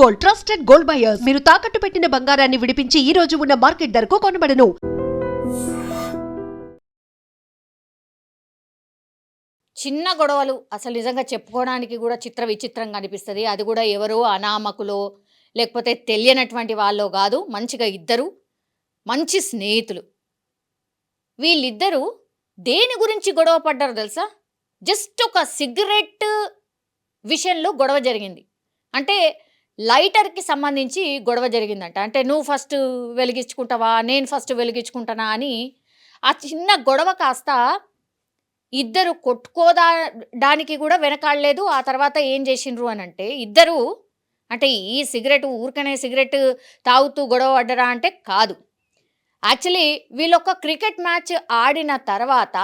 Gold, trusted gold buyers. మీరు తాకట్టు పెట్టిన బంగారాన్ని విడిపించి ఈ రోజు ఉన్న మార్కెట్ ధరకు కొనబడను. చిన్న గొడవలు అసలు నిజంగా చెప్పుకోవడానికి కూడా విచిత్రంగా అనిపిస్తుంది. అది కూడా ఎవరో అనామకులో లేకపోతే తెలియనటువంటి వాళ్ళో కాదు, మంచిగా ఇద్దరు మంచి స్నేహితులు. వీళ్ళిద్దరూ దేని గురించి గొడవ పడ్డారో తెలుసా? జస్ట్ ఒక సిగరెట్ విషయంలో గొడవ జరిగింది. అంటే లైటర్కి సంబంధించి గొడవ జరిగిందంట. అంటే నువ్వు ఫస్ట్ వెలిగించుకుంటావా, నేను ఫస్ట్ వెలిగించుకుంటానా అని ఆ చిన్న గొడవ కాస్త ఇద్దరు కొట్టుకోదానికి కూడా వెనకాడలేదు. ఆ తర్వాత ఏం చేసిండ్రు అని అంటే ఇద్దరు అంటే ఈ సిగరెట్ ఊరికనే సిగరెట్ తాగుతూ గొడవ పడ్డరా అంటే కాదు. యాక్చువల్లీ వీళ్ళొక క్రికెట్ మ్యాచ్ ఆడిన తర్వాత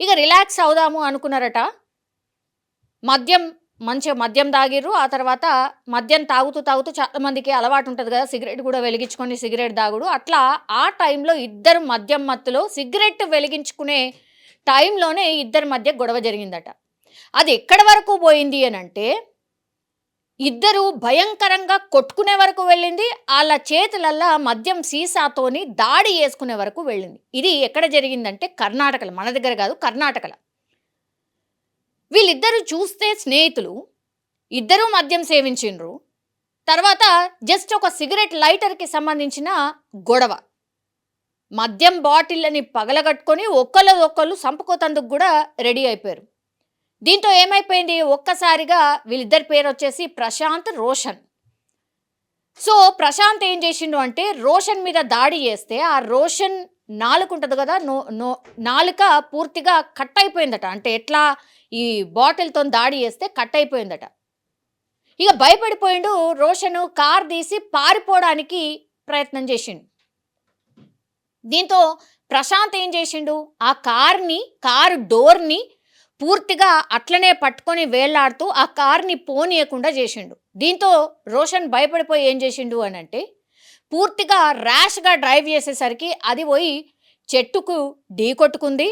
ఇక రిలాక్స్ అవుదాము అనుకున్నారట. మంచిగా మద్యం తాగిర్రు. ఆ తర్వాత మద్యం తాగుతూ చాలామందికి అలవాటు ఉంటుంది కదా, సిగరెట్ కూడా వెలిగించుకొని సిగరెట్ తాగుడు. అట్లా ఆ టైంలో ఇద్దరు మద్యం మత్తులో సిగరెట్ వెలిగించుకునే టైంలోనే ఇద్దరి మధ్య గొడవ జరిగిందట. అది ఎక్కడి వరకు పోయింది అని అంటే ఇద్దరు భయంకరంగా కొట్టుకునే వరకు వెళ్ళింది. వాళ్ళ చేతులల్లా మద్యం సీసాతోని దాడి చేసుకునే వరకు వెళ్ళింది. ఇది ఎక్కడ జరిగిందంటే కర్ణాటకలో, మన దగ్గర కాదు, కర్ణాటకలో. వీళ్ళిద్దరూ చూస్తే స్నేహితులు, ఇద్దరూ మద్యం సేవించిండ్రు. తర్వాత జస్ట్ ఒక సిగరెట్ లైటర్కి సంబంధించిన గొడవ. మద్యం బాటిళ్ళని పగలగట్టుకొని ఒకళ్ళు చంపుకోతందుకు కూడా రెడీ అయిపోయారు. దీంతో ఏమైపోయింది, ఒక్కసారిగా వీళ్ళిద్దరి పేరు వచ్చేసి ప్రశాంత్, రోషన్. సో ప్రశాంత్ ఏం చేసిండు అంటే రోషన్ మీద దాడి చేస్తే ఆ రోషన్ నాలుక ఉంటుంది కదా, నాలుక పూర్తిగా కట్ అయిపోయిందట. అంటే ఎట్లా ఈ బాటిల్తో దాడి చేస్తే కట్ అయిపోయిందట. ఇక భయపడిపోయిండు రోషను. కార్ తీసి పారిపోవడానికి ప్రయత్నం చేసిండు. దీంతో ప్రశాంత్ ఏం చేసిండు, ఆ కారు డోర్ని పూర్తిగా అట్లనే పట్టుకొని వేళ్లాడుతూ ఆ కార్ని పోనీయకుండా చేసిండు. దీంతో రోషన్ భయపడిపోయి ఏం చేసిండు అని అంటే పూర్తిగా ర్యాష్గా డ్రైవ్ చేసేసరికి అది పోయి చెట్టుకు ఢీకొట్టుకుంది.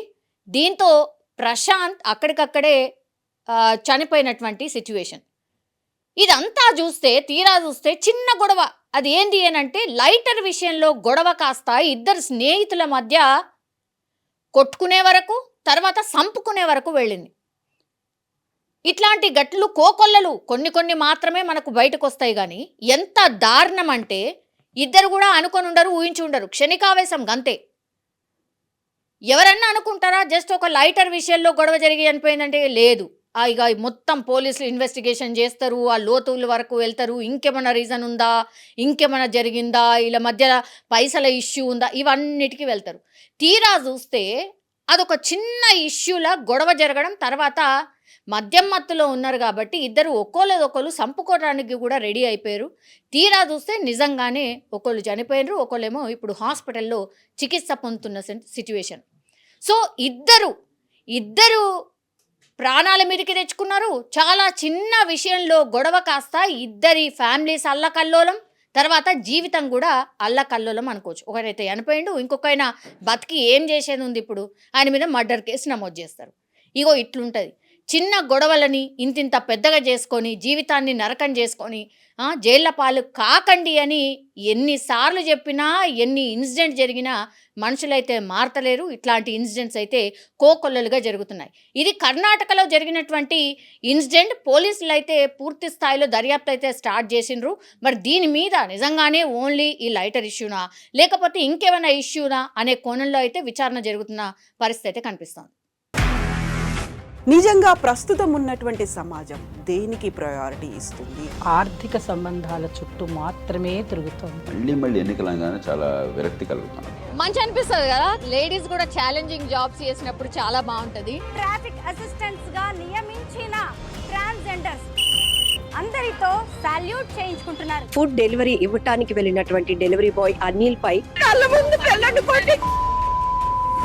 దీంతో ప్రశాంత్ అక్కడికక్కడే చనిపోయినటువంటి సిచ్యువేషన్. ఇదంతా తీరా చూస్తే చిన్న గొడవ. అది ఏంది అని అంటే లైటర్ విషయంలో గొడవ కాస్త ఇద్దరు స్నేహితుల మధ్య కొట్టుకునే వరకు, తర్వాత సంపుకునే వరకు వెళ్ళింది. ఇట్లాంటి గట్లు కోకొల్లలు కొన్ని మాత్రమే మనకు బయటకు వస్తాయి. కానీ ఎంత దారుణం అంటే ఇద్దరు కూడా అనుకొని ఉండరు, ఊహించి ఉండరు. క్షణికావేశం గంతే. ఎవరన్నా అనుకుంటారా జస్ట్ ఒక లైటర్ విషయంలో గొడవ జరిగి చనిపోయిందంటే? లేదు. ఇక మొత్తం పోలీసులు ఇన్వెస్టిగేషన్ చేస్తారు, ఆ లోతుల వరకు వెళ్తారు. ఇంకేమైనా రీజన్ ఉందా, ఇంకేమైనా జరిగిందా, వీళ్ళ మధ్య పైసల ఇష్యూ ఉందా, ఇవన్నిటికీ వెళ్తారు. తీరా చూస్తే అదొక చిన్న ఇష్యూలా గొడవ జరగడం. తర్వాత మద్యం మత్తులో ఉన్నారు కాబట్టి ఇద్దరు ఒకళ్ళు చంపుకోవడానికి కూడా రెడీ అయిపోయారు. తీరా చూస్తే నిజంగానే ఒకళ్ళు చనిపోయినారు, ఒకళ్ళేమో ఇప్పుడు హాస్పిటల్లో చికిత్స పొందుతున్న సిచ్యువేషన్. సో ఇద్దరు ప్రాణాల మీదకి తెచ్చుకున్నారు. చాలా చిన్న విషయంలో గొడవ కాస్త ఇద్దరి ఫ్యామిలీస్ అల్లకల్లోలం, తర్వాత జీవితం కూడా అల్లకల్లోలం అనుకోవచ్చు. ఒకరైతే చనిపోయిండు, ఇంకొకైనా బతికి ఏం చేసేది ఉంది. ఇప్పుడు ఆయన మీద మర్డర్ కేసు నమోదు చేస్తారు. ఇగో ఇట్లుంటుంది. చిన్న గొడవలని ఇంతింత పెద్దగా చేసుకొని జీవితాన్ని నరకం చేసుకొని జైళ్ళ పాలు కాకండి అని ఎన్నిసార్లు చెప్పినా, ఎన్ని ఇన్సిడెంట్ జరిగినా మనుషులైతే మారతలేరు. ఇట్లాంటి ఇన్సిడెంట్స్ అయితే కోకొల్లలుగా జరుగుతున్నాయి. ఇది కర్ణాటకలో జరిగినటువంటి ఇన్సిడెంట్. పోలీసులు అయితే పూర్తి స్థాయిలో దర్యాప్తు అయితే స్టార్ట్ చేసిండ్రు. మరి దీని మీద నిజంగానే ఓన్లీ ఈ లైటర్ ఇష్యూనా, లేకపోతే ఇంకేమైనా ఇష్యూనా అనే కోణంలో అయితే విచారణ జరుగుతున్న పరిస్థితి అయితే కనిపిస్తోంది. నిజంగా ప్రస్తుతం ఉన్నటువంటి సమాజం దేనికి ప్రయారిటీ ఇస్తుంది? ఆర్థిక సంబంధాల చుట్టూ మాత్రమే తిరుగుతుంది. మళ్ళీ ఎన్నికలంగానే చాలా విరక్తి కలుగుతుంది. మంచి అనిపిస్తుంది కదా, లేడీస్ కూడా ఛాలెంజింగ్ జాబ్స్ చేసినప్పుడు చాలా బాగుంటది. ట్రాఫిక్ అసిస్టెంట్స్ గా నియమించిన ట్రాన్స్జెండర్స్ అందరితో సాల్యూట్ చేయించుకుంటున్నారు. ఫుడ్ డెలివరీ ఇవ్వటానికి వెళ్ళినటువంటి డెలివరీ బాయ్ అనిల్ పై కళ్ళ ముందు